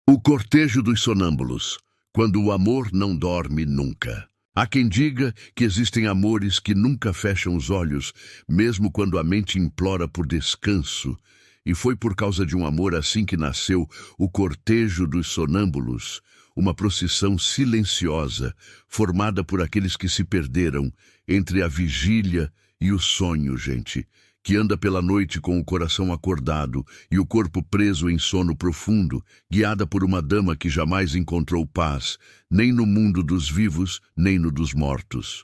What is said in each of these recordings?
O cortejo dos sonâmbulos, quando o amor não dorme nunca. Há quem diga que existem amores que nunca fecham os olhos, mesmo quando a mente implora por descanso. E foi por causa de um amor assim que nasceu o cortejo dos sonâmbulos, uma procissão silenciosa, formada por aqueles que se perderam entre a vigília e o sonho, gente, que anda pela noite com o coração acordado e o corpo preso em sono profundo, guiada por uma dama que jamais encontrou paz, nem no mundo dos vivos, nem no dos mortos.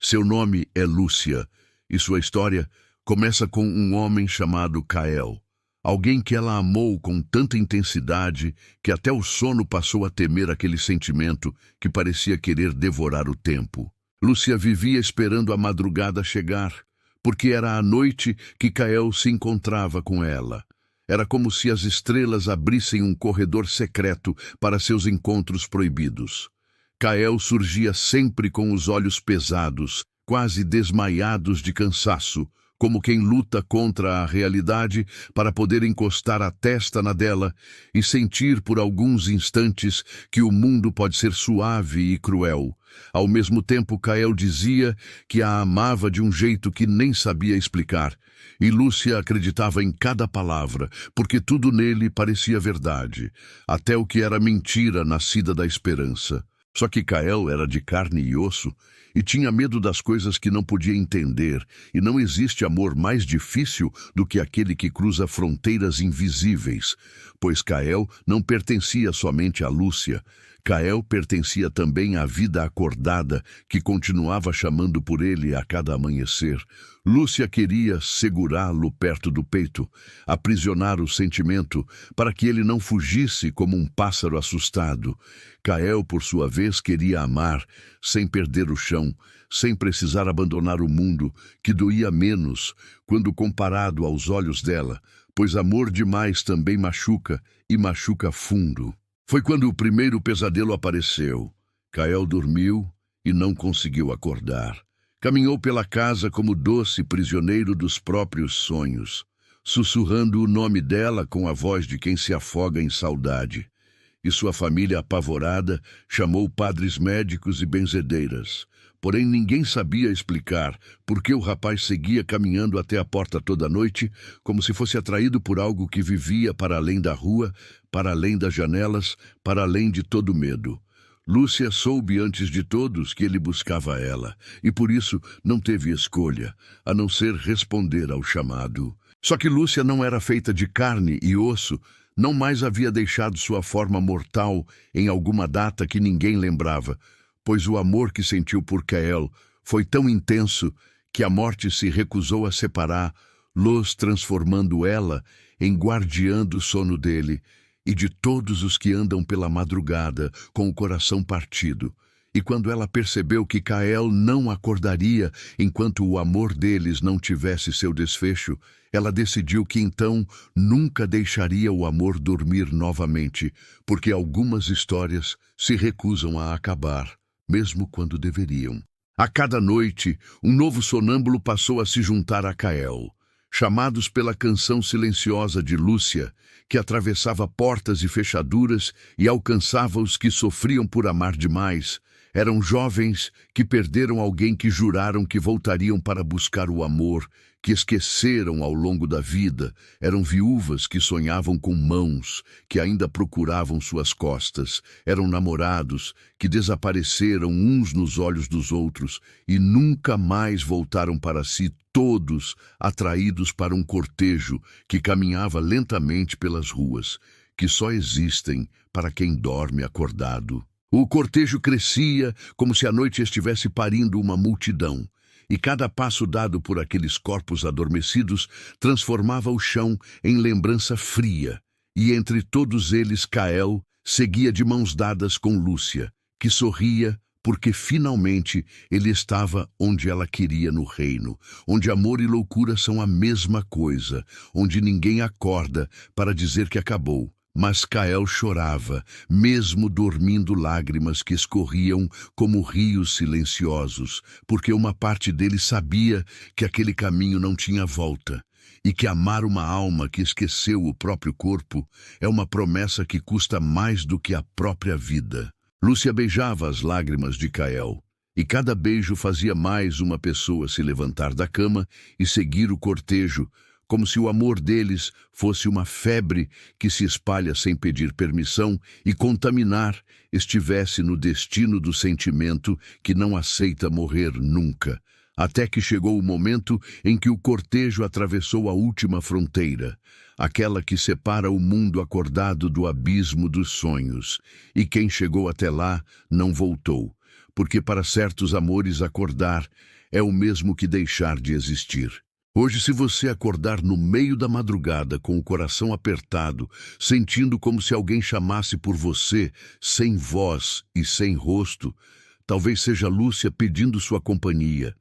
Seu nome é Lúcia, e sua história começa com um homem chamado Kael, alguém que ela amou com tanta intensidade que até o sono passou a temer aquele sentimento que parecia querer devorar o tempo. Lúcia vivia esperando a madrugada chegar, porque era à noite que Kael se encontrava com ela. Era como se as estrelas abrissem um corredor secreto para seus encontros proibidos. Kael surgia sempre com os olhos pesados, quase desmaiados de cansaço, como quem luta contra a realidade para poder encostar a testa na dela e sentir por alguns instantes que o mundo pode ser suave e cruel. Ao mesmo tempo, Kael dizia que a amava de um jeito que nem sabia explicar, e Lúcia acreditava em cada palavra, porque tudo nele parecia verdade, até o que era mentira nascida da esperança. Só que Kael era de carne e osso e tinha medo das coisas que não podia entender, e não existe amor mais difícil do que aquele que cruza fronteiras invisíveis, pois Kael não pertencia somente a Lúcia. Kael pertencia também à vida acordada que continuava chamando por ele a cada amanhecer. Lúcia queria segurá-lo perto do peito, aprisionar o sentimento para que ele não fugisse como um pássaro assustado. Kael, por sua vez, queria amar, sem perder o chão, sem precisar abandonar o mundo, que doía menos quando comparado aos olhos dela, pois amor demais também machuca, e machuca fundo. Foi quando o primeiro pesadelo apareceu. Kael dormiu e não conseguiu acordar. Caminhou pela casa como doce prisioneiro dos próprios sonhos, sussurrando o nome dela com a voz de quem se afoga em saudade. E sua família, apavorada, chamou padres médicos e benzedeiras. Porém, ninguém sabia explicar por que o rapaz seguia caminhando até a porta toda noite, como se fosse atraído por algo que vivia para além da rua, para além das janelas, para além de todo medo. Lúcia soube antes de todos que ele buscava ela, e por isso não teve escolha, a não ser responder ao chamado. Só que Lúcia não era feita de carne e osso, não mais havia deixado sua forma mortal em alguma data que ninguém lembrava, pois o amor que sentiu por Kael foi tão intenso que a morte se recusou a separar-los, transformando ela em guardiã do sono dele e de todos os que andam pela madrugada com o coração partido. E quando ela percebeu que Kael não acordaria enquanto o amor deles não tivesse seu desfecho, ela decidiu que então nunca deixaria o amor dormir novamente, porque algumas histórias se recusam a acabar, mesmo quando deveriam. A cada noite, um novo sonâmbulo passou a se juntar a Kael, chamados pela canção silenciosa de Lúcia, que atravessava portas e fechaduras e alcançava os que sofriam por amar demais. Eram jovens que perderam alguém, que juraram que voltariam para buscar o amor, que esqueceram ao longo da vida. Eram viúvas que sonhavam com mãos, que ainda procuravam suas costas. Eram namorados que desapareceram uns nos olhos dos outros e nunca mais voltaram para si, todos atraídos para um cortejo que caminhava lentamente pelas ruas, que só existem para quem dorme acordado. O cortejo crescia como se a noite estivesse parindo uma multidão, e cada passo dado por aqueles corpos adormecidos transformava o chão em lembrança fria, e entre todos eles Kael seguia de mãos dadas com Lúcia, que sorria porque finalmente ele estava onde ela queria no reino, onde amor e loucura são a mesma coisa, onde ninguém acorda para dizer que acabou. Mas Kael chorava, mesmo dormindo, lágrimas que escorriam como rios silenciosos, porque uma parte dele sabia que aquele caminho não tinha volta, e que amar uma alma que esqueceu o próprio corpo é uma promessa que custa mais do que a própria vida. Lúcia beijava as lágrimas de Kael, e cada beijo fazia mais uma pessoa se levantar da cama e seguir o cortejo, como se o amor deles fosse uma febre que se espalha sem pedir permissão e contaminar estivesse no destino do sentimento que não aceita morrer nunca. Até que chegou o momento em que o cortejo atravessou a última fronteira, aquela que separa o mundo acordado do abismo dos sonhos. E quem chegou até lá não voltou, porque para certos amores acordar é o mesmo que deixar de existir. Hoje, se você acordar no meio da madrugada com o coração apertado, sentindo como se alguém chamasse por você, sem voz e sem rosto, talvez seja Lúcia pedindo sua companhia.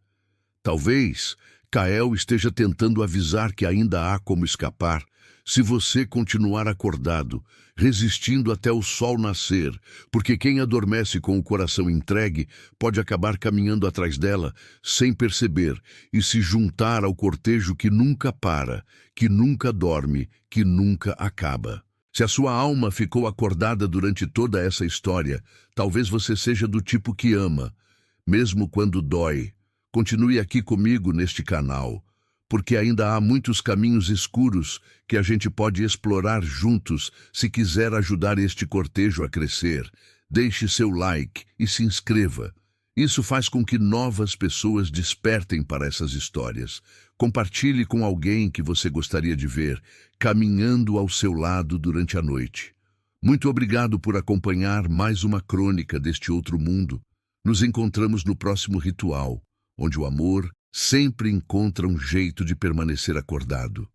Talvez Kael esteja tentando avisar que ainda há como escapar, se você continuar acordado, resistindo até o sol nascer, porque quem adormece com o coração entregue pode acabar caminhando atrás dela sem perceber e se juntar ao cortejo que nunca para, que nunca dorme, que nunca acaba. Se a sua alma ficou acordada durante toda essa história, talvez você seja do tipo que ama, mesmo quando dói. Continue aqui comigo neste canal, porque ainda há muitos caminhos escuros que a gente pode explorar juntos se quiser ajudar este cortejo a crescer. Deixe seu like e se inscreva. Isso faz com que novas pessoas despertem para essas histórias. Compartilhe com alguém que você gostaria de ver, caminhando ao seu lado durante a noite. Muito obrigado por acompanhar mais uma crônica deste outro mundo. Nos encontramos no próximo ritual, onde o amor sempre encontra um jeito de permanecer acordado.